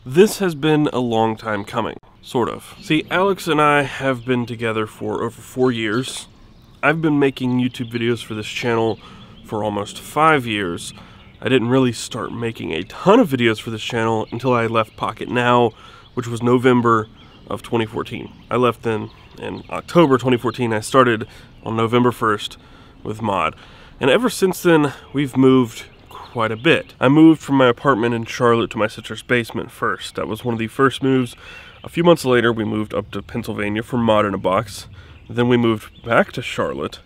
This has been a long time coming, sort of. See, Alex and I have been together for over 4 years. I've been making YouTube videos for this channel for almost 5 years. I didn't really start making a ton of videos for this channel until I left Pocket Now, which was November of 2014. I left then in October 2014. I started on November 1st with Mod. And ever since then, we've moved quite a bit. I moved from my apartment in Charlotte to my sister's basement first. That was one of the first moves. A few months later, we moved up to Pennsylvania for Mod in a Box. Then we moved back to Charlotte.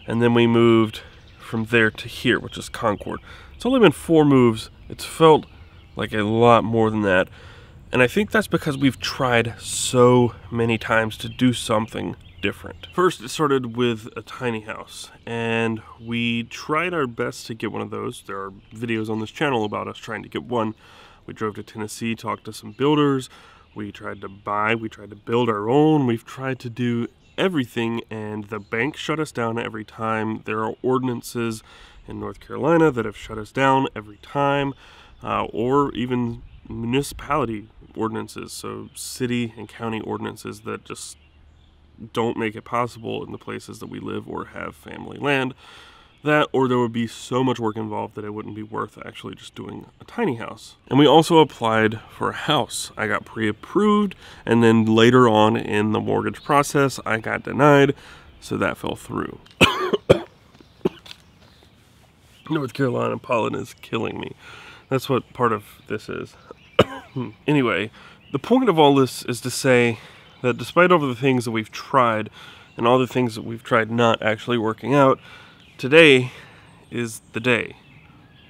And then we moved from there to here, which is Concord. It's only been 4 moves. It's felt like a lot more than that. And I think that's because we've tried so many times to do something different. First, it started with a tiny house, and we tried our best to get one of those. There are videos on this channel about us trying to get one. We drove to Tennessee, talked to some builders. We tried to build our own. We've tried to do everything, and the bank shut us down every time. There are ordinances in North Carolina that have shut us down every time, or even municipality ordinances, so city and county ordinances that just don't make it possible in the places that we live or have family land. That, or there would be so much work involved that it wouldn't be worth actually just doing a tiny house. And we also applied for a house. I got pre-approved, and then later on in the mortgage process, I got denied, so that fell through. North Carolina pollen is killing me. That's what part of this is. Anyway, the point of all this is to say that despite all the things that we've tried and all the things that we've tried not actually working out, today is the day.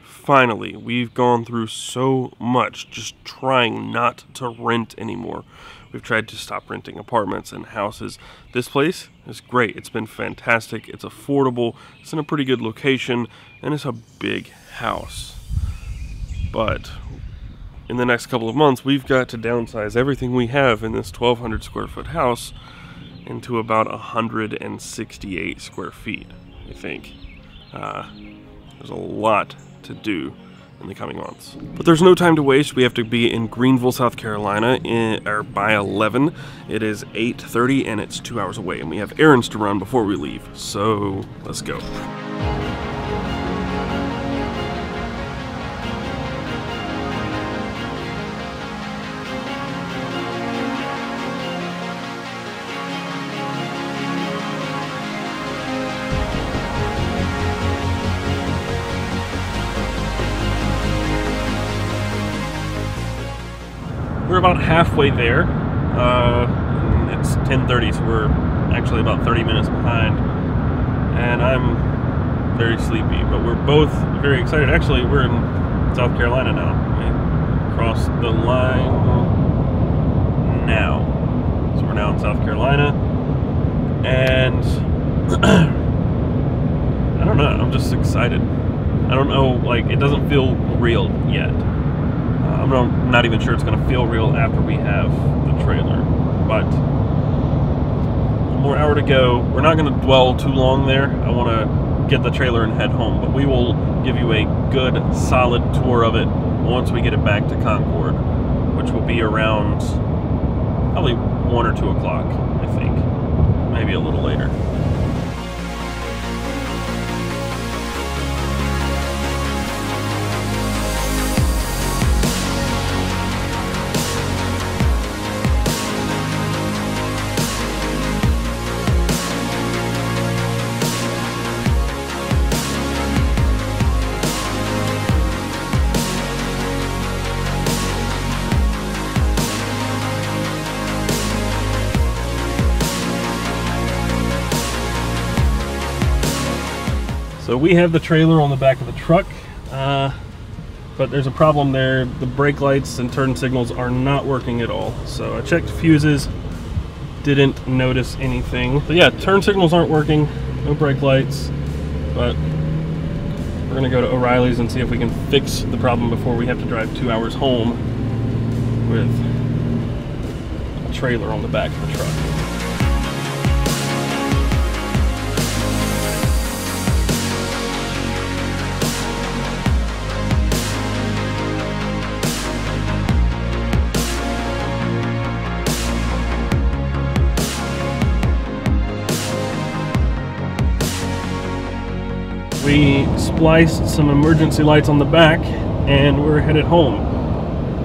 Finally, we've gone through so much just trying not to rent anymore. We've tried to stop renting apartments and houses. This place is great. It's been fantastic. It's affordable. It's in a pretty good location, and it's a big house. But in the next couple of months, we've got to downsize everything we have in this 1,200 square foot house into about 168 square feet, I think. There's a lot to do in the coming months. But there's no time to waste. We have to be in Greenville, South Carolina by 11. It is 8:30 and it's 2 hours away, and we have errands to run before we leave. So let's go. We're about halfway there. It's 10:30, so we're actually about 30 minutes behind. And I'm very sleepy, but we're both very excited. Actually, we're in South Carolina now. We crossed the line now. So we're now in South Carolina. And I don't know, I'm just excited. I don't know, like, it doesn't feel real yet. I'm not even sure it's going to feel real after we have the trailer, but one more hour to go. We're not going to dwell too long there. I want to get the trailer and head home, but we will give you a good, solid tour of it once we get it back to Concord, which will be around probably 1 or 2 o'clock, I think, maybe a little later. So we have the trailer on the back of the truck, but there's a problem there. The brake lights and turn signals are not working at all. So I checked fuses, didn't notice anything. But yeah, turn signals aren't working, no brake lights, but we're gonna go to O'Reilly's and see if we can fix the problem before we have to drive 2 hours home with a trailer on the back of the truck. spliced some emergency lights on the back, and we're headed home.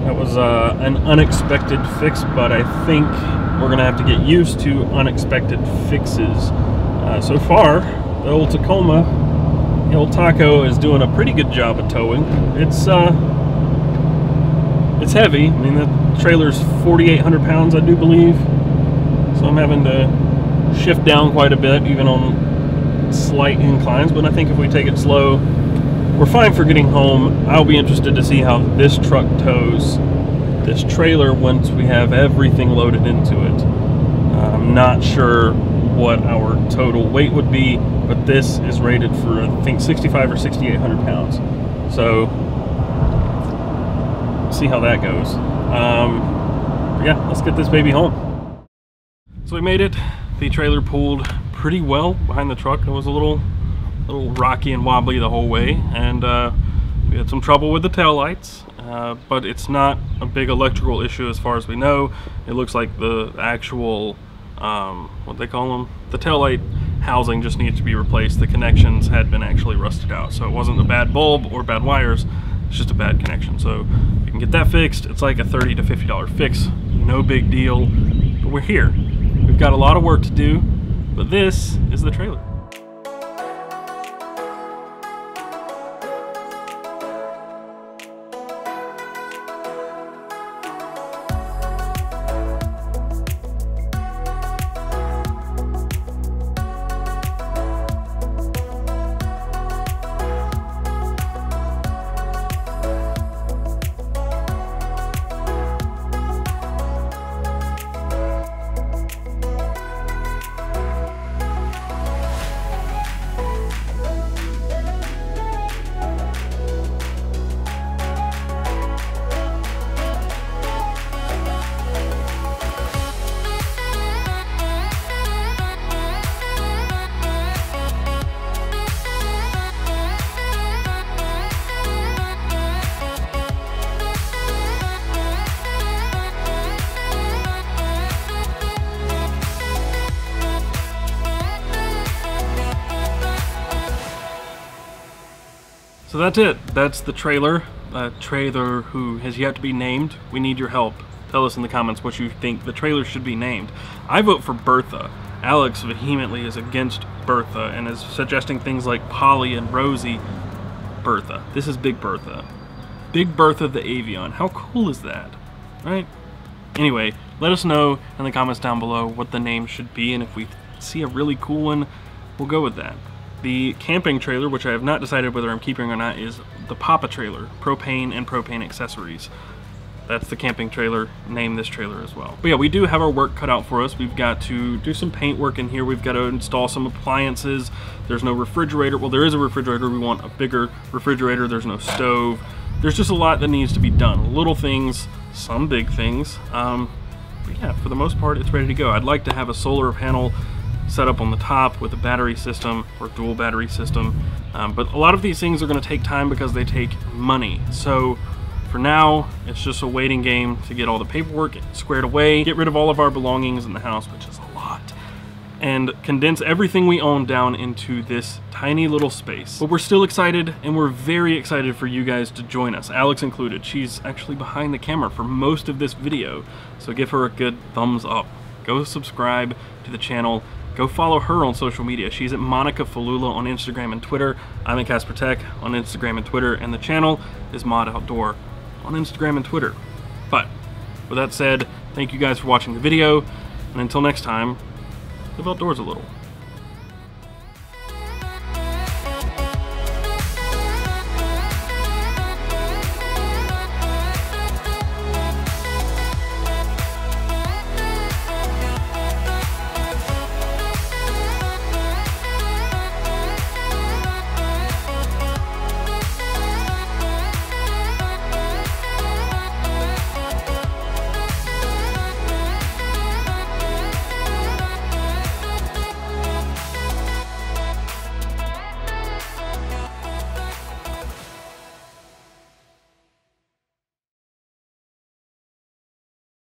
That was an unexpected fix, but I think we're gonna have to get used to unexpected fixes. So far, the old Tacoma, the old Taco, is doing a pretty good job of towing. It's heavy. I mean, the trailer's 4,800 pounds, I do believe. So I'm having to shift down quite a bit, even on slight inclines, but I think if we take it slow, we're fine for getting home. I'll be interested to see how this truck tows this trailer once we have everything loaded into it. I'm not sure what our total weight would be, but this is rated for, I think, 6,500 or 6,800 pounds. So, see how that goes. Yeah, let's get this baby home. So we made it. The trailer pulled pretty well behind the truck. It was a little rocky and wobbly the whole way, and we had some trouble with the taillights, but it's not a big electrical issue as far as we know. It looks like the actual, what they call them, the taillight housing just needs to be replaced. The connections had been actually rusted out, so it wasn't a bad bulb or bad wires, it's just a bad connection. So we can get that fixed. It's like a $30 to $50 fix, no big deal, but we're here. We've got a lot of work to do, but this is the trailer. So that's it. That's the trailer. Trailer who has yet to be named. We need your help. Tell us in the comments what you think the trailer should be named. I vote for Bertha. Alex vehemently is against Bertha and is suggesting things like Polly and Rosie. Bertha. This is Big Bertha. Big Bertha the Avion. How cool is that? Right? Anyway, let us know in the comments down below what the name should be, and if we see a really cool one, we'll go with that. The camping trailer, which I have not decided whether I'm keeping or not, is the Papa trailer, propane and propane accessories. That's the camping trailer. Name this trailer as well. But yeah, we do have our work cut out for us. We've got to do some paint work in here. We've got to install some appliances. There's no refrigerator. Well, there is a refrigerator. We want a bigger refrigerator. There's no stove. There's just a lot that needs to be done. Little things, some big things. But yeah, for the most part, it's ready to go. I'd like to have a solar panel set up on the top with a battery system or dual battery system. But a lot of these things are going to take time because they take money. So for now, it's just a waiting game to get all the paperwork squared away, get rid of all of our belongings in the house, which is a lot, and condense everything we own down into this tiny little space. But we're still excited, and we're very excited for you guys to join us, Alex included. She's actually behind the camera for most of this video, so give her a good thumbs up. Go subscribe to the channel. Go follow her on social media. She's at Monica Falula on Instagram and Twitter. I'm at Casper Tech on Instagram and Twitter, and the channel is Mod Outdoor on Instagram and Twitter. But with that said, thank you guys for watching the video, and until next time, live outdoors a little.